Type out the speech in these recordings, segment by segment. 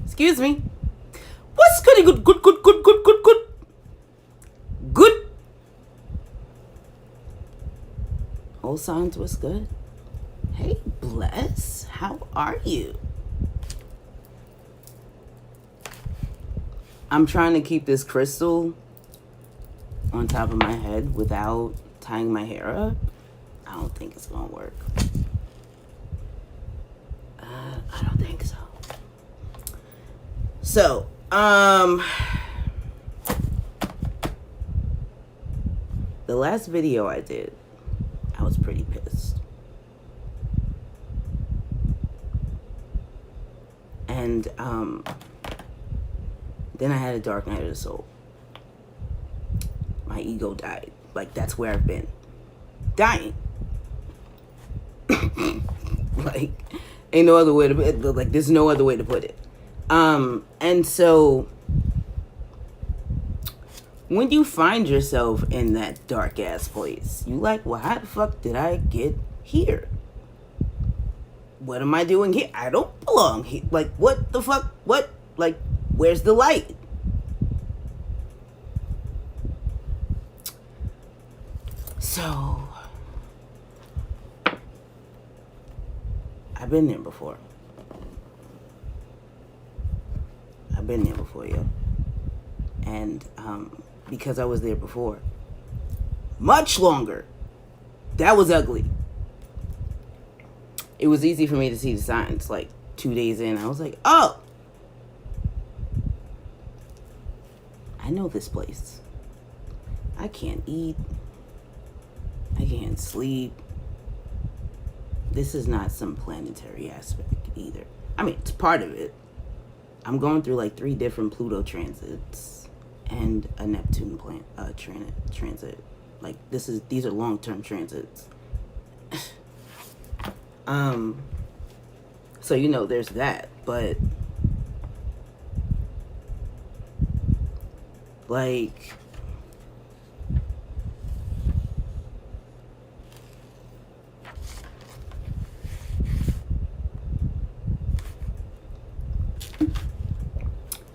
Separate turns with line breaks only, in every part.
Excuse me. What's goody good? Good. All signs was good. Hey, Bless. How are you? I'm trying to keep this crystal on top of my head without tying my hair up. I don't think it's gonna work. I don't think so. So, the last video I did, I was pretty pissed. And, then I had a dark night of the soul. My ego died. Like, that's where I've been. Dying. Like, ain't no other way to put it. Like, there's no other way to put it. And so, when you find yourself in that dark ass place, you like, well, how the fuck did I get here? What am I doing here? I don't belong here. Like, what the fuck? What? Like, where's the light? So, I've been there before. I've been there before, yo. And, because I was there before, much longer, that was ugly. It was easy for me to see the signs, like, 2 days in. I was like, oh, I know this place. I can't eat. I can't sleep. This is not some planetary aspect either. I mean, it's part of it. I'm going through like 3 different Pluto transits and a Neptune transit. Like, these are long-term transits. So, you know, there's that, but like,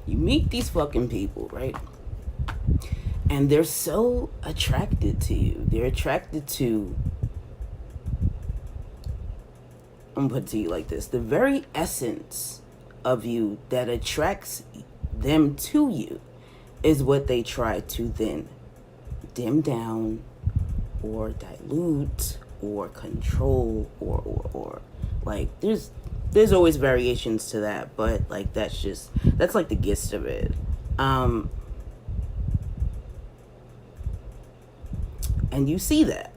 you meet these fucking people, right? And they're so attracted to you. They're attracted to, I'm gonna put it to you like this, the very essence of you that attracts them to you is what they try to then dim down or dilute or control or like, there's always variations to that, but like, that's like the gist of it. And you see that.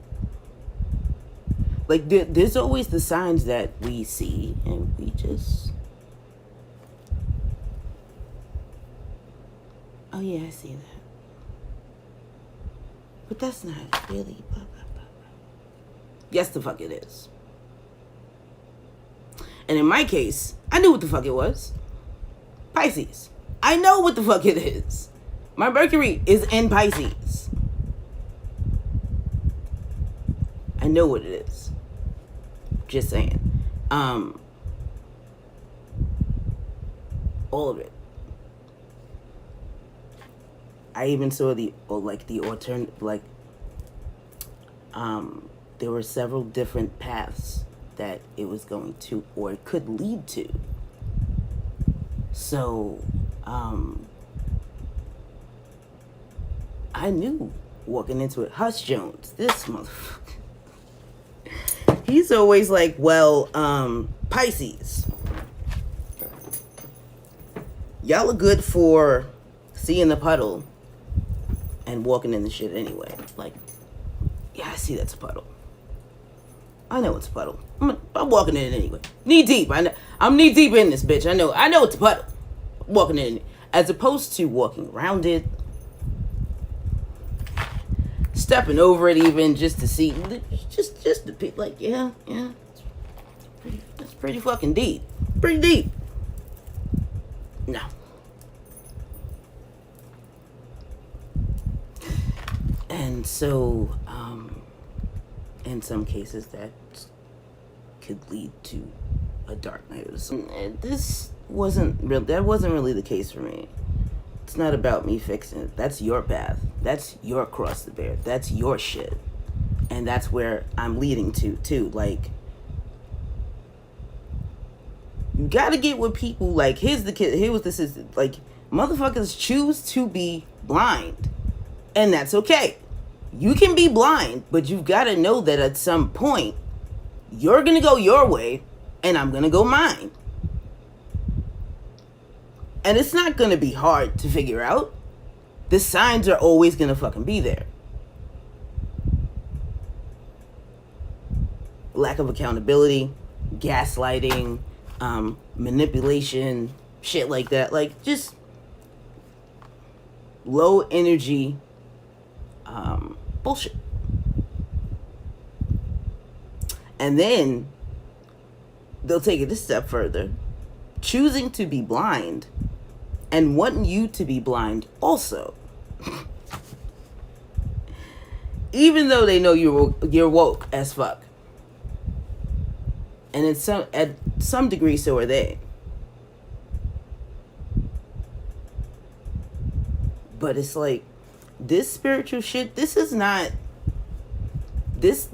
Like, there's always the signs that we see, and we just, oh yeah, I see that. But that's not really, blah, blah, blah, blah. Yes, the fuck it is. And in my case, I knew what the fuck it was. Pisces. I know what the fuck it is. My Mercury is in Pisces. I know what it is. Just saying. All of it. I even saw there were several different paths that it was going to, or it could lead to. So, I knew walking into it. Hush Jones, this motherfucker. He's always like, well, Pisces, y'all are good for seeing the puddle and walking in the shit anyway. Like, yeah, I see that's a puddle. I know it's a puddle. I'm walking in it anyway. Knee deep. I'm knee deep in this bitch. I know it's a puddle. I'm walking in it. As opposed to walking around it, stepping over it even just to see, just to be like, yeah, that's pretty fucking deep. Pretty deep. No. And so, in some cases that could lead to a dark night of the soul. This wasn't real. That wasn't really the case for me. It's not about me fixing it. That's your path. That's your cross to bear. That's your shit. And that's where I'm leading to, too. Like, you gotta get with people. Like, here's what this is. Like, motherfuckers choose to be blind. And that's okay. You can be blind, but you've got to know that at some point, you're gonna go your way, and I'm gonna go mine. And it's not gonna be hard to figure out. The signs are always gonna fucking be there. Lack of accountability, gaslighting, manipulation, shit like that. Like, just low energy bullshit. And then they'll take it a step further, choosing to be blind and wanting you to be blind also. Even though they know you're woke as fuck. And at some degree, so are they. But it's like, this spiritual shit, this is not, this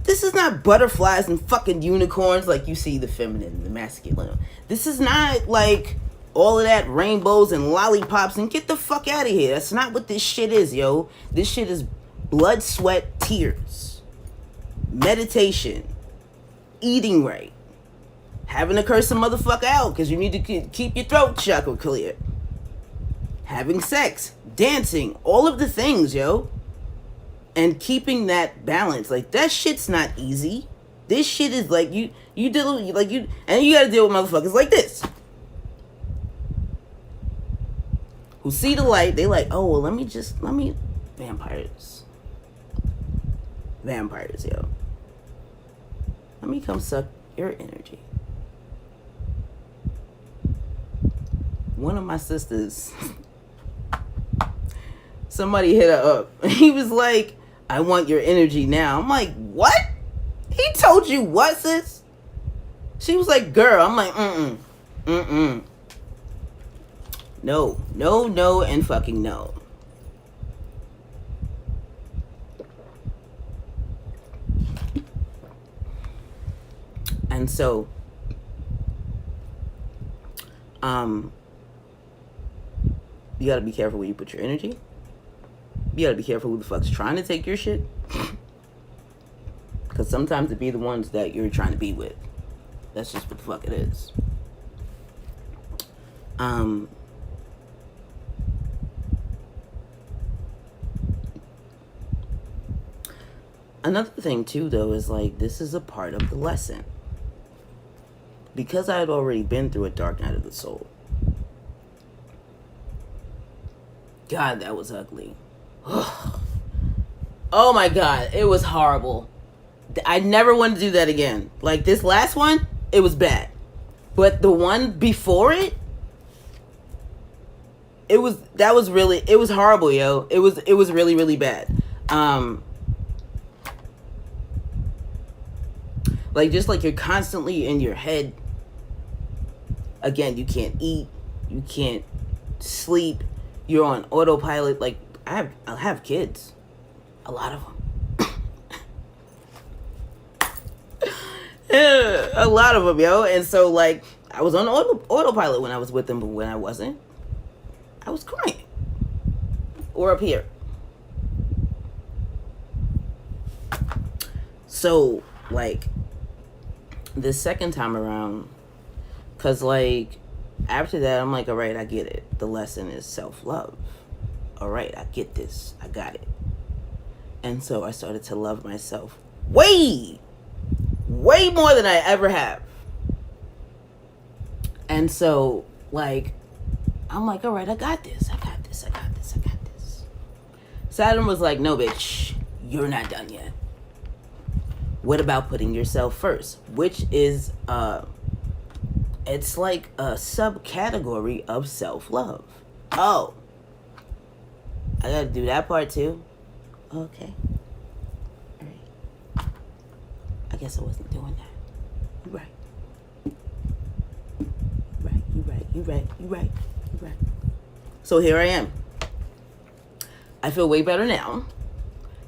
is not butterflies and fucking unicorns like you see the feminine and the masculine. This is not like all of that rainbows and lollipops and get the fuck out of here. That's not what this shit is, yo. This shit is blood, sweat, tears, meditation, eating right, having to curse a motherfucker out because you need to keep your throat chakra clear, having sex, dancing, all of the things, yo. And keeping that balance. Like, that shit's not easy. This shit is like, you deal with, like, and you gotta deal with motherfuckers like this, who see the light, they like, oh, well, let me, vampires, yo. Let me come suck your energy. One of my sisters, somebody hit her up. He was like, I want your energy now. I'm like, what? He told you what, sis? She was like, girl. I'm like, No, and fucking no. And so, you gotta be careful where you put your energy. You gotta be careful who the fuck's trying to take your shit. Because sometimes it be the ones that you're trying to be with. That's just what the fuck it is. Another thing too, though, is like, this is a part of the lesson. Because I had already been through a dark night of the soul. God, that was ugly. Oh my God, it was horrible. I never want to do that again. Like, this last one, it was bad. But the one before it, it was horrible, yo. It was really, really bad. Like, just like you're constantly in your head. Again, you can't eat, you can't sleep, you're on autopilot. Like, I have kids, a lot of them. Yeah, a lot of them, yo. And so, like, I was on autopilot when I was with them, but when I wasn't, I was crying. Or up here. So, like, the second time around, because, like, after that, I'm like, all right, I get it. The lesson is self-love. All right, I get this. I got it. And so I started to love myself way more than I ever have. And so, like, I'm like, all right, I got this. Saturn was like, no, bitch, you're not done yet. What about putting yourself first? Which is, it's like a subcategory of self-love. Oh, I gotta do that part too? Okay. All right. I guess I wasn't doing that. You're right. You're right. So here I am. I feel way better now.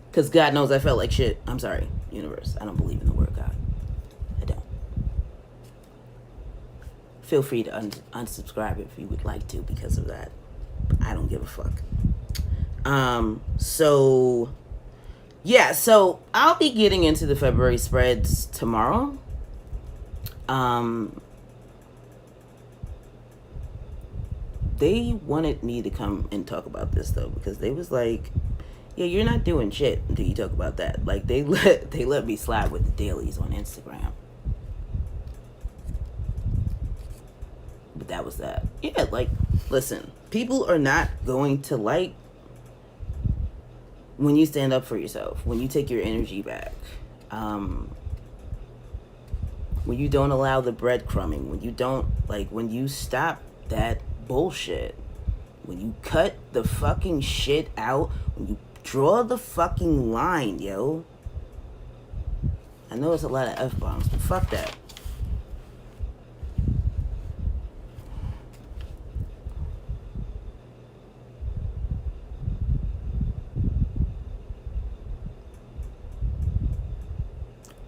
Because God knows I felt like shit. I'm sorry, universe. I don't believe in the word God. I don't. Feel free to unsubscribe if you would like to because of that. I don't give a fuck. So I'll be getting into the February spreads tomorrow. They wanted me to come and talk about this though, because they was like, yeah, you're not doing shit until you talk about that. Like they let me slide with the dailies on Instagram. But that was that. Yeah, like, listen, people are not going to like when you stand up for yourself, when you take your energy back, when you don't allow the breadcrumbing, when you stop that bullshit, when you cut the fucking shit out, when you draw the fucking line, yo. I know it's a lot of F-bombs, but fuck that.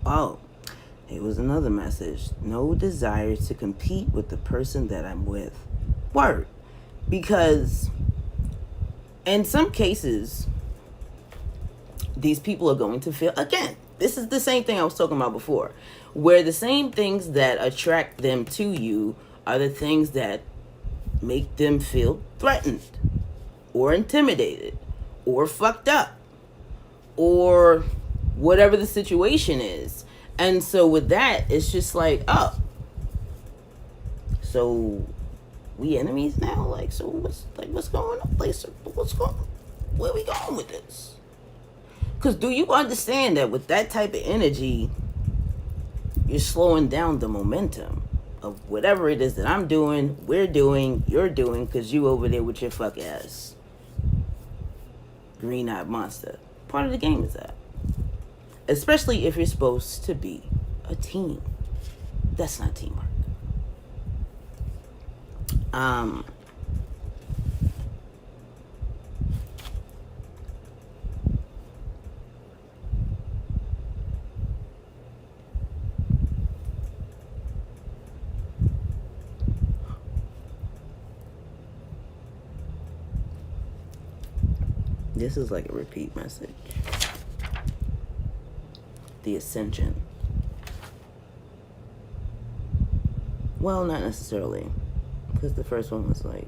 Oh, it was another message. No desire to compete with the person that I'm with. Word. Because in some cases, these people are going to feel, again, this is the same thing I was talking about before, where the same things that attract them to you are the things that make them feel threatened or intimidated or fucked up or whatever the situation is. And so with that, it's just like, oh, so we enemies now? Like, so what's going on? Like, so where we going with this? Because do you understand that with that type of energy, you're slowing down the momentum of whatever it is that I'm doing, we're doing, you're doing, because you over there with your fuck ass green-eyed monster. Part of the game is that. Especially if you're supposed to be a team. That's not teamwork. This is like a repeat message. The ascension. Well, not necessarily. Because the first one was like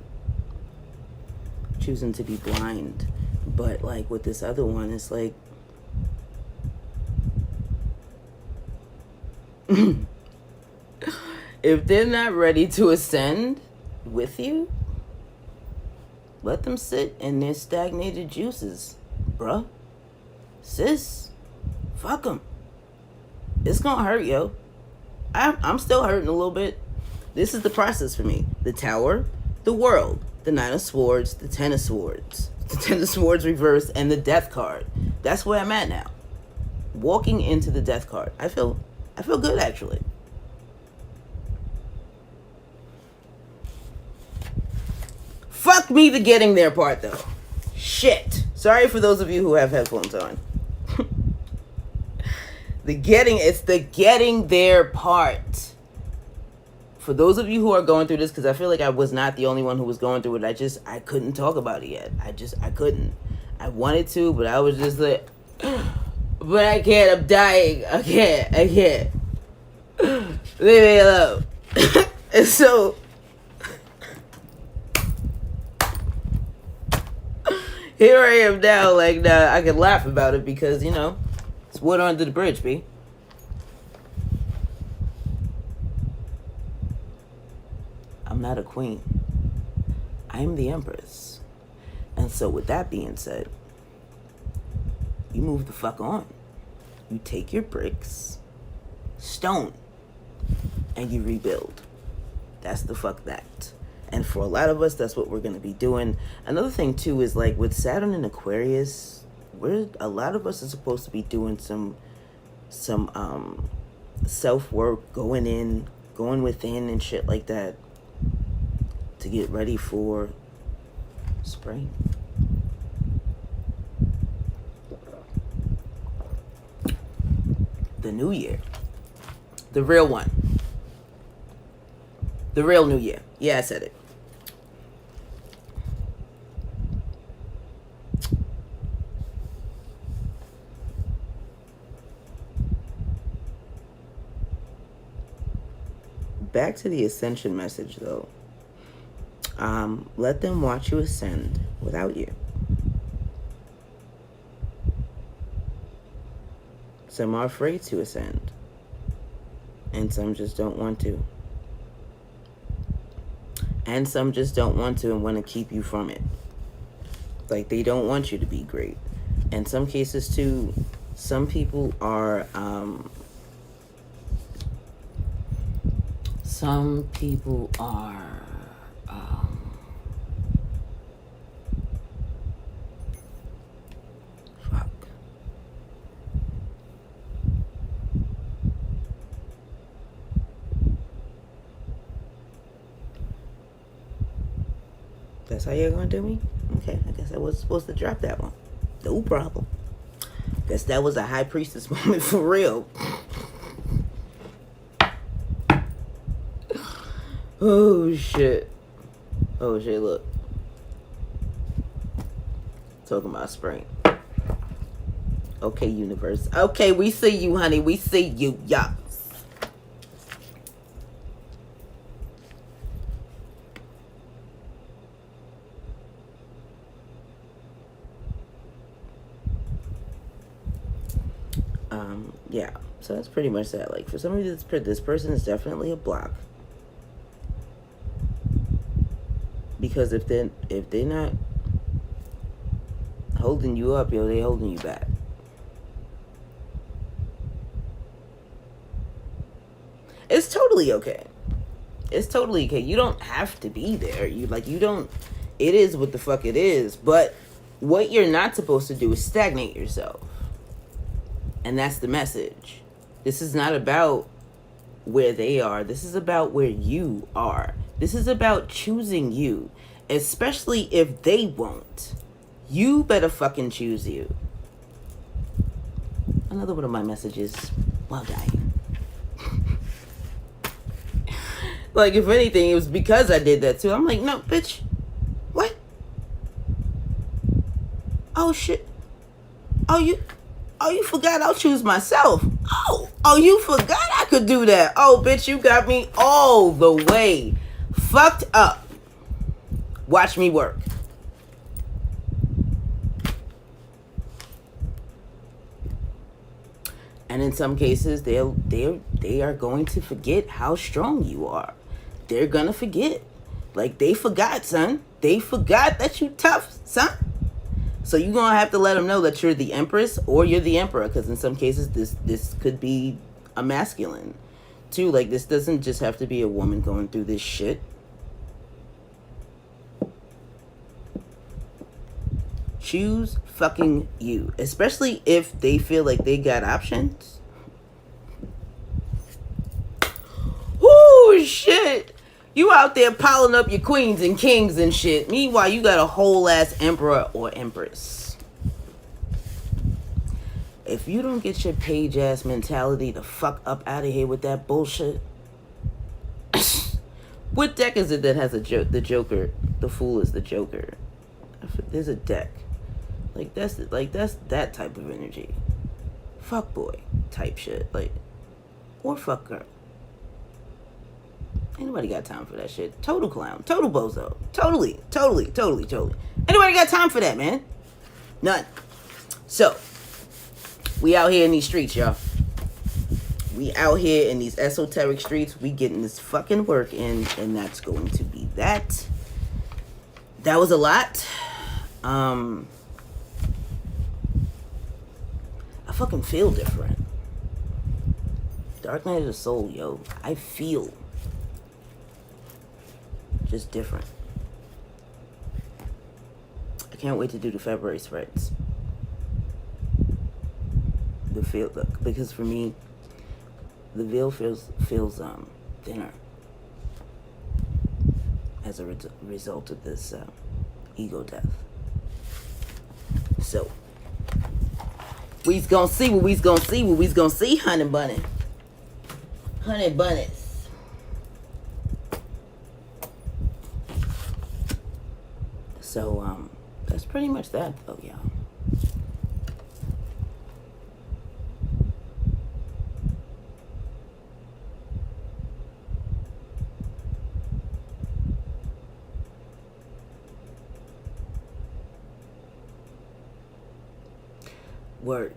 choosing to be blind. But like with this other one, it's like if they're not ready to ascend with you, let them sit in their stagnated juices, bruh. Sis, fuck them. It's gonna hurt, yo. I'm still hurting a little bit. This is the process for me. The Tower, the World, the Nine of Swords, the Ten of Swords, the Ten of Swords reversed, and the Death card. That's where I'm at now. Walking into the Death card. I feel good, actually. Fuck me the getting there part, though. Shit. Sorry for those of you who have headphones on. It's the getting there part. For those of you who are going through this, because I feel like I was not the only one who was going through it. I couldn't talk about it yet. I couldn't. I wanted to, but I was just like, but I can't. I'm dying. I can't. Leave me alone. And so, here I am now, like, nah, I can laugh about it because, you know, it's water under the bridge, B. I'm not a queen. I'm the empress. And so with that being said, you move the fuck on. You take your bricks, stone, and you rebuild. That's the fuck that. And for a lot of us, that's what we're going to be doing. Another thing, too, is like with Saturn and Aquarius, a lot of us are supposed to be doing some self-work, going within and shit like that to get ready for spring. The new year. The real one. The real new year. Yeah, I said it. Back to the ascension message, though. Let them watch you ascend without you. Some are afraid to ascend, and some just don't want to. And some just don't want to and want to keep you from it. Like, they don't want you to be great. In some cases, too, some people are, fuck. That's how you're gonna do me? Okay, I guess I was supposed to drop that one. No problem. Guess that was a high priestess moment for real. Oh shit. Oh shit, look. Talking about spring. Okay, universe. Okay, we see you, honey. We see you. Yes. Yeah. So that's pretty much that. Like, for some reason, this person is definitely a block. Because if they're not holding you up, yo, they holding you back. It's totally okay. It's totally okay. You don't have to be there. You don't. It is what the fuck it is. But what you're not supposed to do is stagnate yourself. And that's the message. This is not about where they are. This is about where you are. This is about choosing you. Especially if they won't. You better fucking choose you. Another one of my messages while dying. Like, if anything, it was because I did that too. I'm like, no, bitch. What? Oh, shit. Oh, you forgot I'll choose myself. Oh, you forgot I could do that. Oh, bitch, you got me all the way fucked up. Watch me work. And in some cases, they are going to forget how strong you are. They're gonna forget. Like, they forgot, son. They forgot that you tough, son. So you're gonna have to let them know that you're the empress or you're the emperor, because in some cases this could be a masculine too. Like, this doesn't just have to be a woman going through this shit. Choose fucking you, especially if they feel like they got options. Ooh, shit. You out there piling up your queens and kings and shit. Meanwhile, you got a whole ass emperor or empress. If you don't get your page ass mentality the fuck up out of here with that bullshit. What deck is it that has the Joker? The Fool is the Joker. There's a deck. Like, that's that type of energy. Fuck boy type shit. Like, or fuck girl. Ain't nobody got time for that shit. Total clown. Total bozo. Totally. Anybody got time for that, man? None. So, we out here in these streets, y'all. We out here in these esoteric streets. We getting this fucking work in, and that's going to be that. That was a lot. I fucking feel different. Dark Night of the Soul, yo. I feel just different. I can't wait to do the February spreads. Because for me, the veil feels thinner as a result of this ego death. So we's gonna see what we's gonna see, honey bunny. Honey bunnies. So that's pretty much that though, y'all. Word.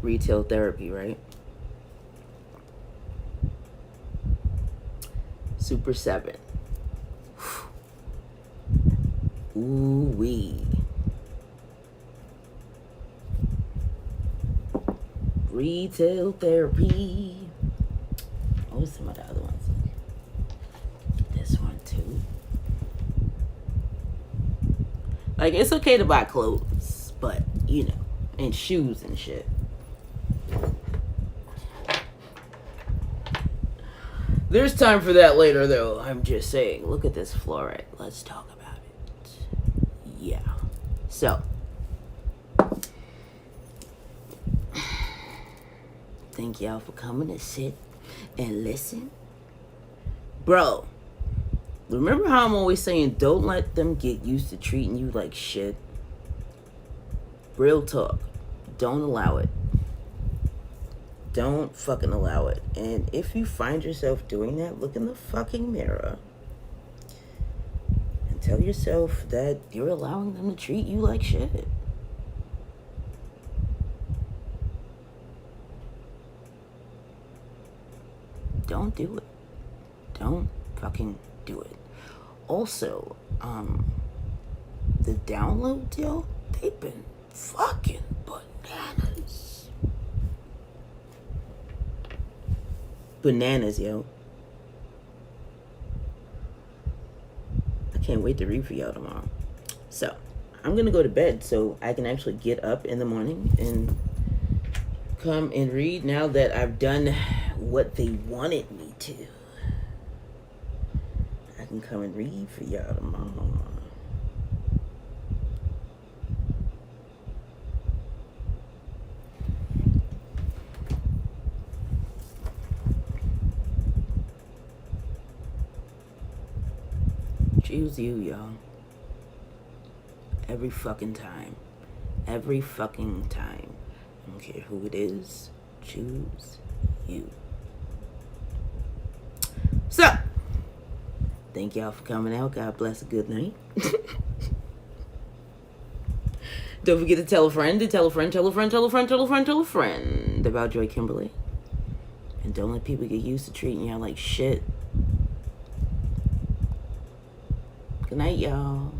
Retail therapy, right? Super 7. Ooh wee. Retail therapy. Oh, some of the other ones. This one too. Like, it's okay to buy clothes, but, you know, and shoes and shit. There's time for that later, though. I'm just saying. Look at this fluorite. Let's talk about it. Yeah. So. Thank y'all for coming to sit and listen. Bro. Remember how I'm always saying don't let them get used to treating you like shit? Real talk. Don't allow it. Don't fucking allow it. And if you find yourself doing that, look in the fucking mirror and tell yourself that you're allowing them to treat you like shit. Don't do it. Don't fucking do it. Also, the download deal, they've been fucking bananas. Bananas, yo. I can't wait to read for y'all tomorrow. So, I'm gonna go to bed so I can actually get up in the morning and come and read now that I've done what they wanted me to. I can come and read for y'all tomorrow. Choose you, y'all. Every fucking time. Every fucking time. I don't care who it is. Choose you. So, thank y'all for coming out. God bless. A good night. Don't forget to tell a friend, tell a friend, tell a friend, tell a friend, tell a friend, tell a friend about Joy Kimberly. And don't let people get used to treating y'all like shit. Good night, y'all.